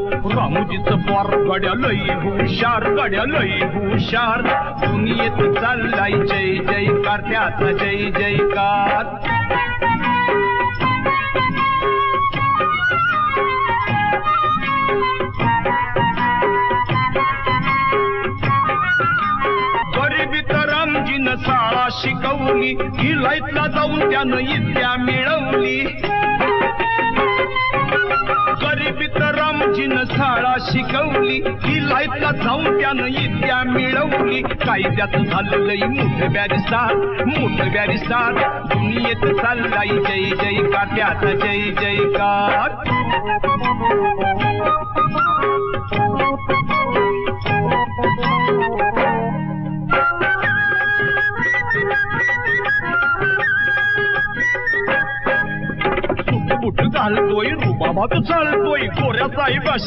रामूजीचं पोर गड्या लई हुशार, गड्या लई हुशार. दुनियेत चाललाय जय जयकार, त्याचा जय जयकार. गरिबीत रामजीनं शाळा शिकवली, हिलाईतला जाऊन त्यानं विद्या मिळवली. गरिबीत रामजीनं शाळा शिकवली, हिलाईतला जाऊन त्यानं विद्या मिळवली. कायद्यात झालं लई मोठं बॅरिस्टार, मोठं बॅरिस्टार. दुनियेत चाललाय जय जयकार, त्याचा जय जयकार. बुट घालतोय, रुबाबात चालतोय, गोऱ्या साहेबाशी